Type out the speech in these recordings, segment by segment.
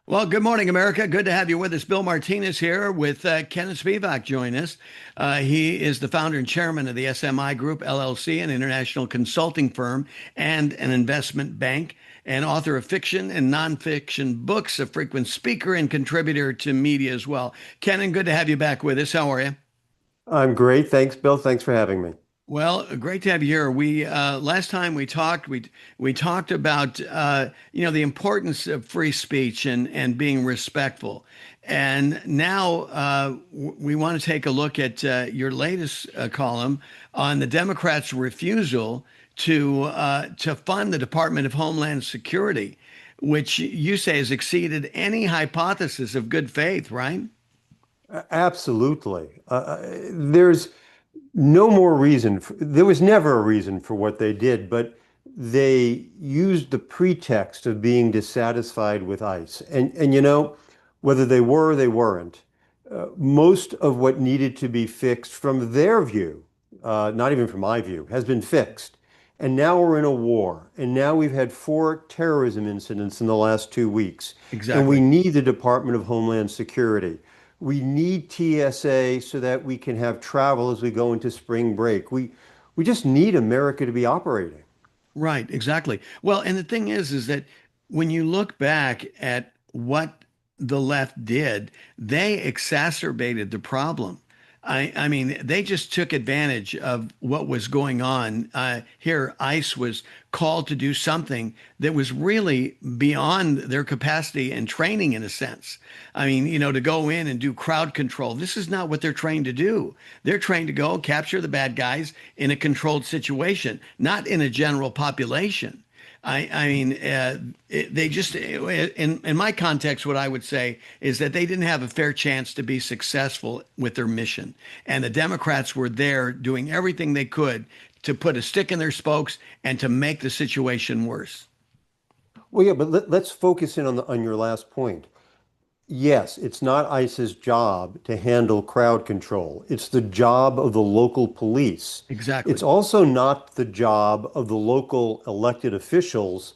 Well, good morning, America. Good to have you with us. Bill Martinez here with Kenneth Spivak join us. He is the founder and chairman of the SMI Group, LLC, an international consulting firm and an investment bank, and author of fiction and nonfiction books, a frequent speaker and contributor to media as well. Ken, good to have you back with us. How are you? I'm great. Thanks, Bill. Thanks for having me. Well, great to have you here. We last time we talked about the importance of free speech and being respectful, and now we want to take a look at your latest column on the Democrats' refusal to fund the Department of Homeland Security, which you say has exceeded any hypothesis of good faith, right? Absolutely. There's no more reason. There was never a reason for what they did, but they used the pretext of being dissatisfied with ICE. Whether they were or they weren't, most of what needed to be fixed from their view, not even from my view, has been fixed. And now we're in a war. And now we've had four terrorism incidents in the last 2 weeks. And we Exactly. need the Department of Homeland Security. We need TSA so that we can have travel as we go into spring break. We just need America to be operating. Right, exactly. Well, and the thing is that when you look back at what the left did, they exacerbated the problem. I mean, they just took advantage of what was going on. Here, ICE was called to do something that was really beyond their capacity and training, in a sense. I mean, to go in and do crowd control. This is not what they're trained to do. They're trained to go capture the bad guys in a controlled situation, not in a general population. I mean, they just, in my context, what I would say is that they didn't have a fair chance to be successful with their mission. And the Democrats were there doing everything they could to put a stick in their spokes and to make the situation worse. Well, yeah, but let's focus in on on your last point. Yes, it's not ICE's job to handle crowd control. It's the job of the local police. It's Exactly. also not the job of the local elected officials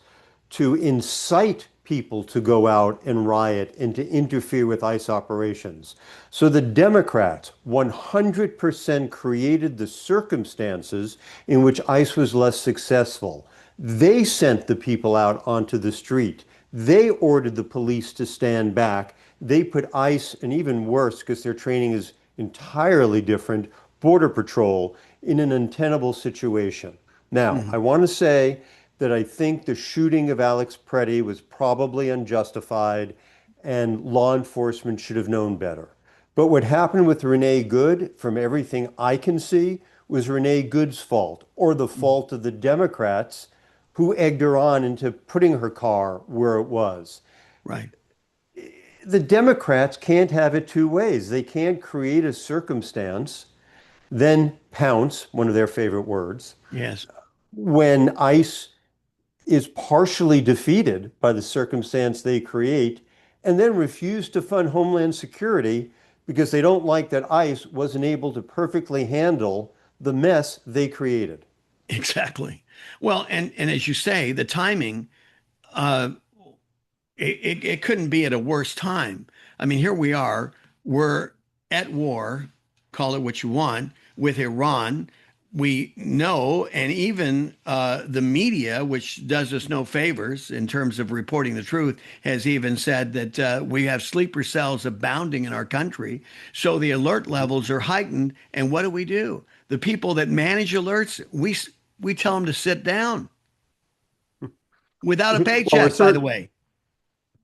to incite people to go out and riot and to interfere with ICE operations. So the Democrats 100% created the circumstances in which ICE was less successful. They sent the people out onto the street. They ordered the police to stand back. They put ICE, and even worse, because their training is entirely different, Border Patrol in an untenable situation. Now, I Mhm. want to say that I think the shooting of Alex Preddy was probably unjustified and law enforcement should have known better. But what happened with Renee Good, from everything I can see, was Renee Good's fault or the fault of the Democrats who egged her on into putting her car where it was. Right. The Democrats can't have it two ways. They can't create a circumstance, then pounce, one of their favorite words, Yes. when ICE is partially defeated by the circumstance they create, and then refuse to fund Homeland Security because they don't like that ICE wasn't able to perfectly handle the mess they created. Exactly. Well, and as you say, the timing, uh, it couldn't be at a worse time. I mean, here we are, we're at war, call it what you want, with Iran. We know, and even the media, which does us no favors in terms of reporting the truth, has even said that we have sleeper cells abounding in our country. So the alert levels are heightened. And what do? The people that manage alerts, we tell them to sit down without a Well, paycheck, by the way.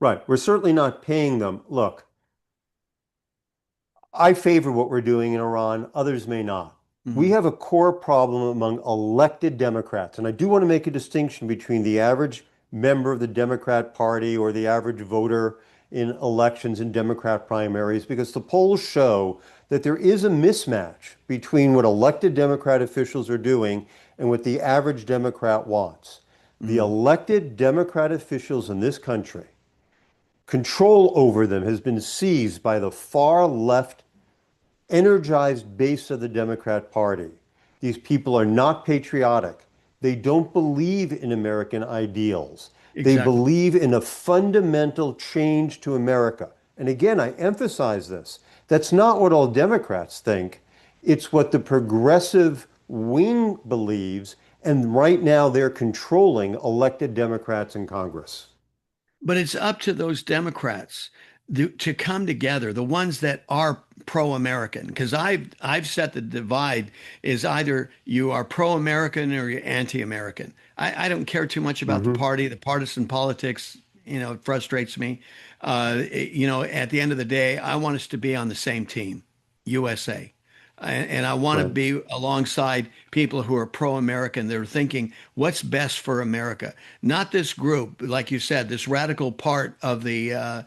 we're certainly not paying them. Look, I favor what we're doing in Iran, others may not. We Mhm. have a core problem among elected Democrats, and I do want to make a distinction between the average member of the Democrat Party or the average voter in elections in Democrat primaries, because the polls show that there is a mismatch between what elected Democrat officials are doing and what the average Democrat wants. The Mhm. elected Democrat officials in this country, control over them has been seized by the far left energized base of the Democrat Party. These people are not patriotic. They don't believe in American ideals. They Exactly. believe in a fundamental change to America. And again, I emphasize this. That's not what all Democrats think. It's what the progressive wing believes. And right now, they're controlling elected Democrats in Congress. But it's up to those Democrats to come together, the ones that are pro-American, because I've set the divide is either you are pro-American or you're anti-American. I don't care too much about the Hmm. party, the partisan politics. It frustrates me. At the end of the day, I want us to be on the same team, USA. And I want to Right. be alongside people who are pro-American. They're thinking, what's best for America? Not this group, like you said, this radical part of the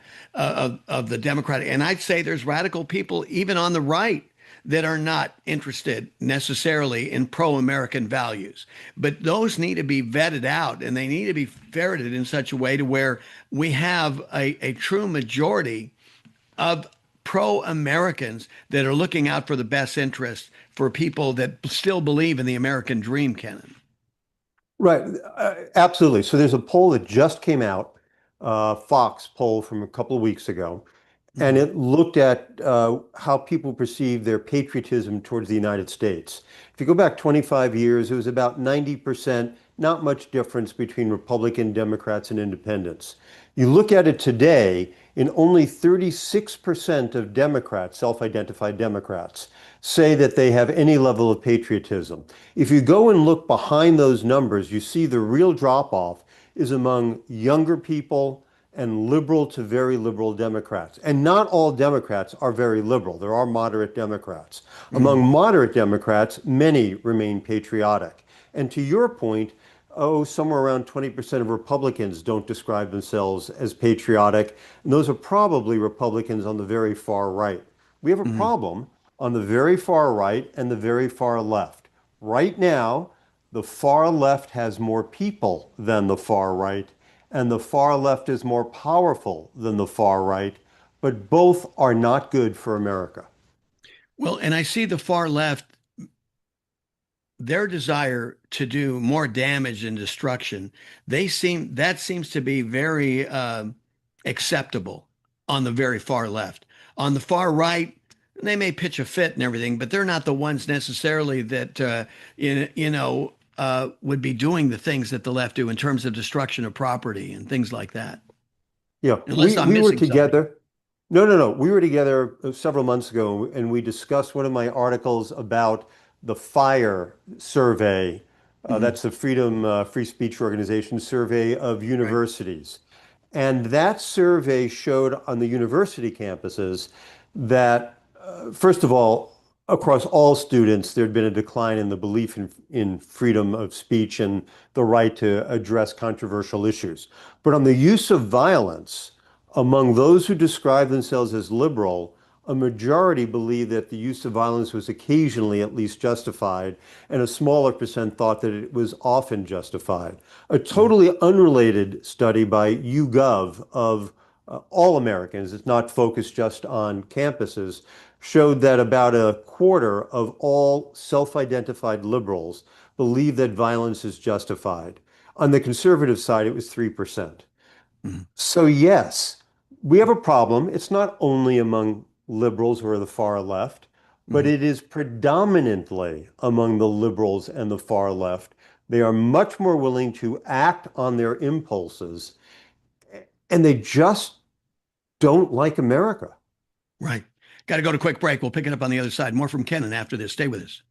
Democratic. And I'd say there's radical people even on the right that are not interested necessarily in pro-American values. But those need to be vetted out, and they need to be ferreted in such a way to where we have a true majority of pro-Americans that are looking out for the best interest for people that still believe in the American dream, Kenan. Right. Absolutely. So there's a poll that just came out, Fox poll from a couple of weeks ago, and Mhm. it looked at how people perceive their patriotism towards the United States. If you go back 25 years, it was about 90%, not much difference between Republican, Democrats, and independents. You look at it today, and only 36% of Democrats, self-identified Democrats, say that they have any level of patriotism. If you go and look behind those numbers, you see the real drop-off is among younger people and liberal to very liberal Democrats. And not all Democrats are very liberal. There are moderate Democrats. Among Mhm. moderate Democrats, many remain patriotic. And to your point, oh, somewhere around 20% of Republicans don't describe themselves as patriotic. And those are probably Republicans on the very far right. We have a Mhm. problem on the very far right and the very far left. Right now, the far left has more people than the far right, and the far left is more powerful than the far right, but both are not good for America. Well, and I see the far left, their desire to do more damage and destruction, that seems to be very acceptable on the very far left. On the far right, they may pitch a fit and everything, but they're not the ones necessarily that would be doing the things that the left do in terms of destruction of property and things like that. Yeah, Unless we I'm we were missing something. together. No, no, no. We were together several months ago, and we discussed one of my articles about the FIRE survey. Mhm. That's the Freedom Free Speech Organization survey of Right. universities. And that survey showed on the university campuses that, first of all, across all students, there had been a decline in the belief in freedom of speech and the right to address controversial issues. But on the use of violence, among those who describe themselves as liberal, a majority believe that the use of violence was occasionally at least justified, and a smaller percent thought that it was often justified. A Mhm. totally unrelated study by YouGov of all Americans, it's not focused just on campuses, showed that about a quarter of all self-identified liberals believe that violence is justified. On the conservative side, it was 3%. Mhm. So, yes, we have a problem. It's not only among liberals who are the far left, but Mhm. it is predominantly among the liberals and the far left. They are much more willing to act on their impulses, and they just don't like America. Right. Got to go to a quick break. We'll pick it up on the other side. More from Kenan after this. Stay with us.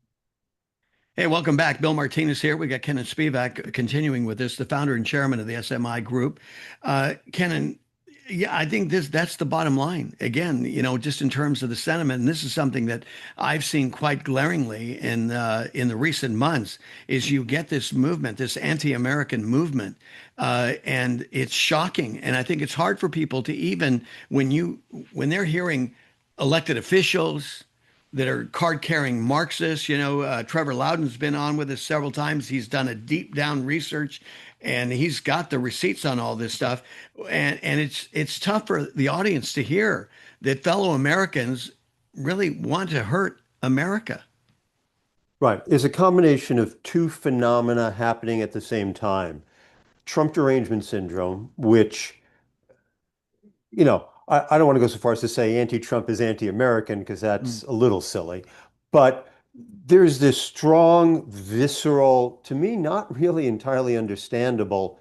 Hey, welcome back. Bill Martinez here. We got Kenan Spivak continuing with this, the founder and chairman of the SMI Group. Kenan, yeah, I think that's the bottom line. Again, just in terms of the sentiment, and this is something that I've seen quite glaringly in the recent months, is you get this movement, this anti-American movement, and it's shocking. And I think it's hard for people to even when they're hearing elected officials that are card carrying Marxists. Trevor Loudon's been on with us several times. He's done a deep down research and he's got the receipts on all this stuff. And it's tough for the audience to hear that fellow Americans really want to hurt America. Right. It's a combination of two phenomena happening at the same time. Trump derangement syndrome, which, I don't want to go so far as to say anti-Trump is anti-American because Mm, that's a little silly, but there's this strong, visceral, to me, not really entirely understandable,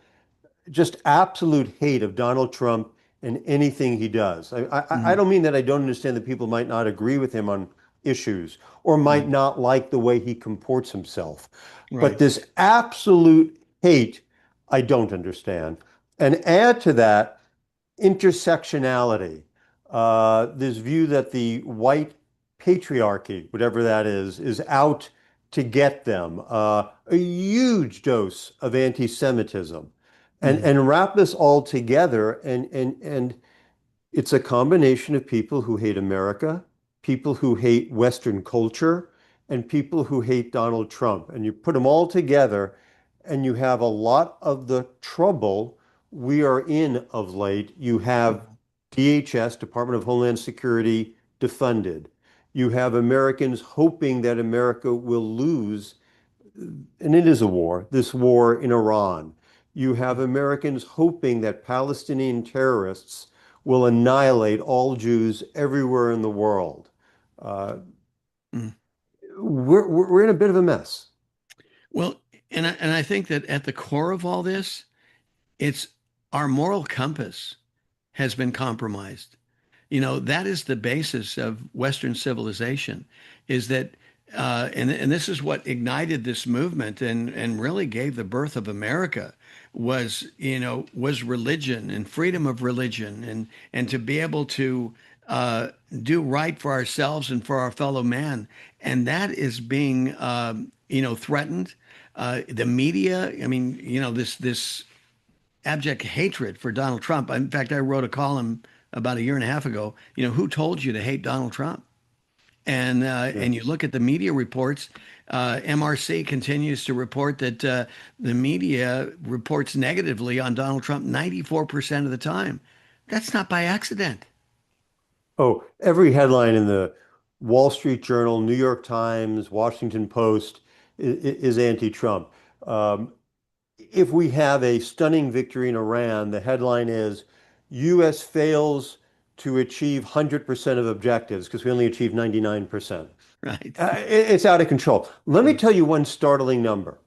just absolute hate of Donald Trump and anything he does. I mm, don't mean that I don't understand that people might not agree with him on issues or might mm. not like the way he comports himself. But Right. this absolute hate, I don't understand. And add to that intersectionality, this view that the white patriarchy, whatever that is out to get them, a huge dose of anti-Semitism, and Mm, wrap this all together, and it's a combination of people who hate America, people who hate Western culture, and people who hate Donald Trump. And you put them all together, and you have a lot of the trouble we are in of late. You have mm, DHS, Department of Homeland Security, defunded. You have Americans hoping that America will lose, and it is a war, this war in Iran. You have Americans hoping that Palestinian terrorists will annihilate all Jews everywhere in the world. Uh, mm. we're in a bit of a mess. Well, and I think that at the core of all this, it's our moral compass has been compromised. That is the basis of Western civilization, is that, and this is what ignited this movement and really gave the birth of America was religion and freedom of religion and to be able to do right for ourselves and for our fellow man. And that is being, threatened. The media, I mean, this abject hatred for Donald Trump. In fact, I wrote a column about a year and a half ago. Who told you to hate Donald Trump? Yeah. And you look at the media reports. MRC continues to report that the media reports negatively on Donald Trump 94% of the time. That's not by accident. Oh, every headline in the Wall Street Journal, New York Times, Washington Post is anti-Trump. Um, if we have a stunning victory in Iran, the headline is U.S. fails to achieve 100% of objectives because we only achieved 99%. Right. It's out of control. Let me tell you one startling number.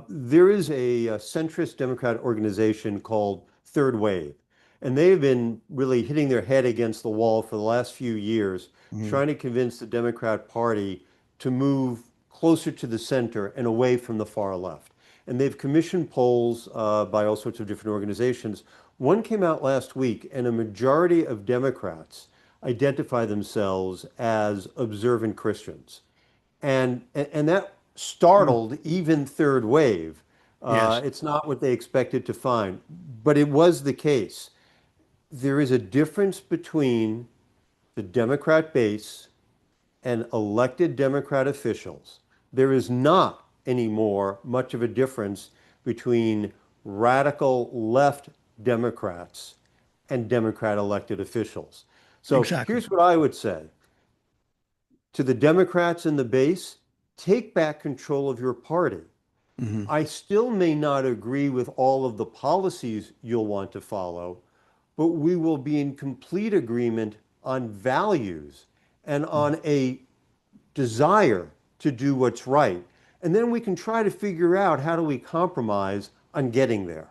There is a centrist Democrat organization called Third Wave, and they've been really hitting their head against the wall for the last few years, Mhm. trying to convince the Democrat Party to move closer to the center and away from the far left. And they've commissioned polls by all sorts of different organizations. One came out last week, and a majority of Democrats identify themselves as observant Christians. And that Mm. startled even Third Wave. Yes. It's not what they expected to find, but it was the case. There is a difference between the Democrat base and elected Democrat officials. There is not anymore much of a difference between radical left Democrats and Democrat elected officials. So Exactly. here's what I would say to the Democrats in the base: take back control of your party. Hmm. I still may not agree with all of the policies you'll want to follow, but we will be in complete agreement on values and on a desire to do what's right. And then we can try to figure out how do we compromise on getting there.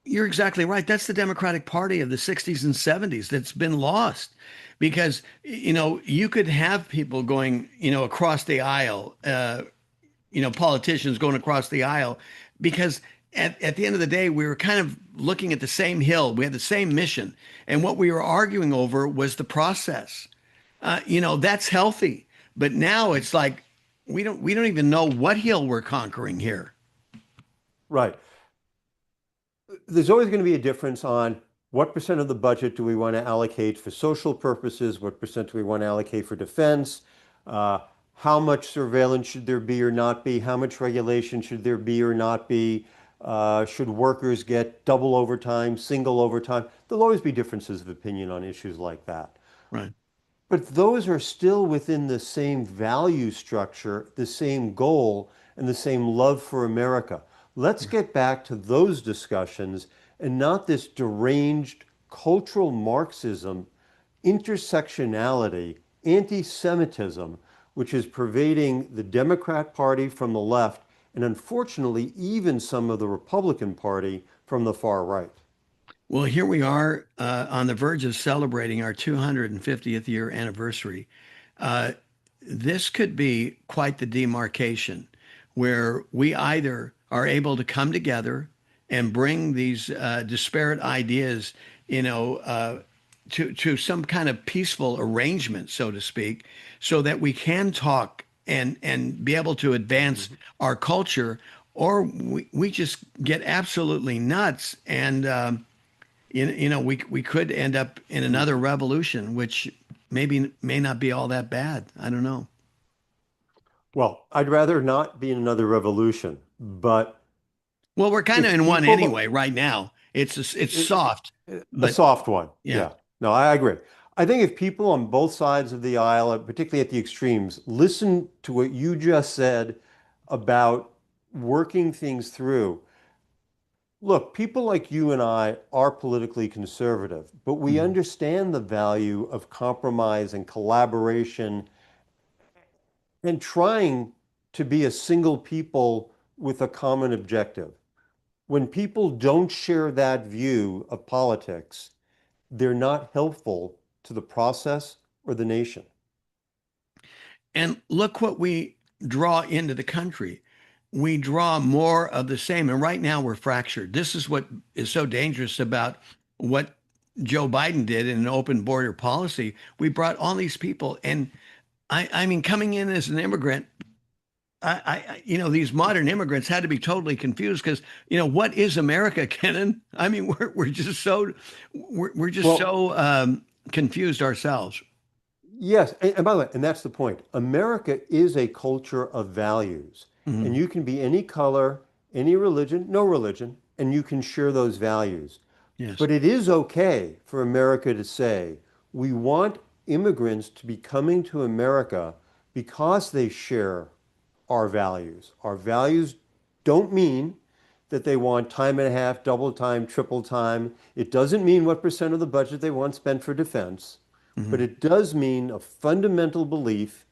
You're exactly right. That's the Democratic Party of the 60s and 70s that's been lost because, you could have people going, across the aisle, politicians going across the aisle because at the end of the day, we were kind of looking at the same hill. We had the same mission. And what we were arguing over was the process. That's healthy. But now it's like we don't even know what hill we're conquering here. Right. There's always going to be a difference on what percent of the budget do we want to allocate for social purposes, what percent do we want to allocate for defense, uh, how much surveillance should there be or not be, how much regulation should there be or not be, should workers get double overtime, single overtime. There'll always be differences of opinion on issues like that. Right. But those are still within the same value structure, the same goal, and the same love for America. Let's get back to those discussions and not this deranged cultural Marxism, intersectionality, anti-Semitism, which is pervading the Democrat Party from the left, and unfortunately, even some of the Republican Party from the far right. Well, here we are on the verge of celebrating our 250th year anniversary. Uh, this could be quite the demarcation where we either are able to come together and bring these disparate ideas, you know, to some kind of peaceful arrangement, so to speak, so that we can talk and be able to advance Mhm. our culture, or we just get absolutely nuts and we could end up in another revolution, which maybe may not be all that bad. I don't know. Well, I'd rather not be in another revolution, but Well, we're kind of if in one people, anyway right now. It's it, soft, a but soft one, yeah. yeah. No, I agree. I think if people on both sides of the aisle, particularly at the extremes, listen to what you just said about working things through. Look, people like you and I are politically conservative, but we Mhm. understand the value of compromise and collaboration and trying to be a single people with a common objective. When people don't share that view of politics, they're not helpful to the process or the nation. And look what we draw into the country. We draw more of the same. And right now we're fractured. This is what is so dangerous about what Joe Biden did in an open border policy. We brought all these people, and I mean, coming in as an immigrant, these modern immigrants had to be totally confused because, what is America, Kenan? I mean, we're just so we're just Well, so confused ourselves. yes, and by the way, and that's the point. America is a culture of values, and Mhm. you can be any color, any religion, no religion, and you can share those values. Yes. But it is okay for America to say, we want immigrants to be coming to America because they share our values. Our values don't mean that they want time and a half, double time, triple time. It doesn't mean what percent of the budget they want spent for defense, but Mhm. it does mean a fundamental belief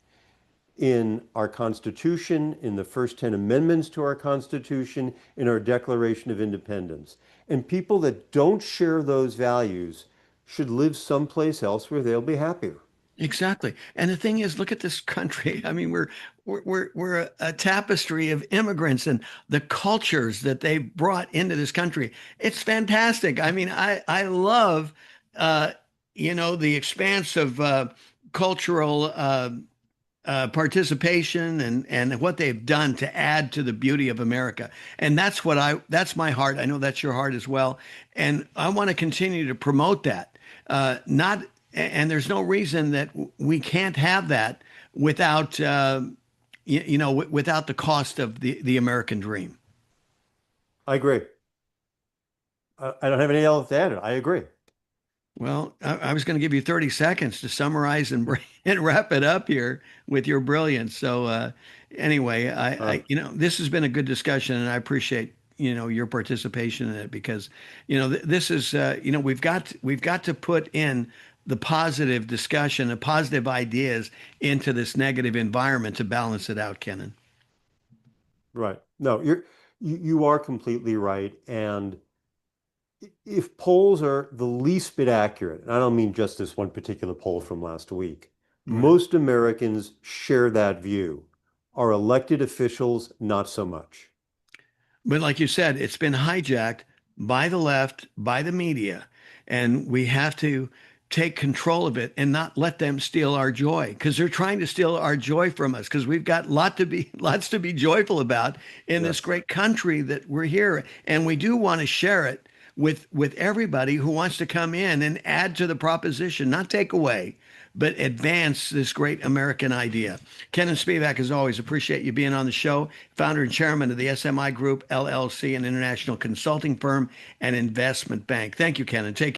in our Constitution, in the first 10 amendments to our Constitution, in our Declaration of Independence. And people that don't share those values should live someplace else where they'll be happier. Exactly. And the thing is, look at this country. I mean, we're a tapestry of immigrants and the cultures that they brought into this country. It's fantastic. I mean, I love uh, the expanse of cultural participation and what they've done to add to the beauty of America. And that's my heart. I know that's your heart as well. And I want to continue to promote that. Not, and there's no reason that we can't have that without, without the cost of the American dream. I agree. I don't have any else to add. I agree. Well, I was going to give you 30 seconds to summarize and and wrap it up here with your brilliance. So, anyway, Uh, this has been a good discussion, and I appreciate, your participation in it because, this is, we've got to put in the positive discussion, the positive ideas into this negative environment to balance it out, Kenan. right. No, you are completely right. And if polls are the least bit accurate, and I don't mean just this one particular poll from last week, Right. most Americans share that view. Our elected officials, not so much. But like you said, it's been hijacked by the left, by the media, and we have to take control of it and not let them steal our joy because they're trying to steal our joy from us because we've got lots to be joyful about in this Yes. great country that we're here and we do want to share it with everybody who wants to come in and add to the proposition, not take away, but advance this great American idea. Ken Spivak, as always, appreciate you being on the show. Founder and chairman of the SMI Group, LLC, an international consulting firm and investment bank. Thank you, Ken, and take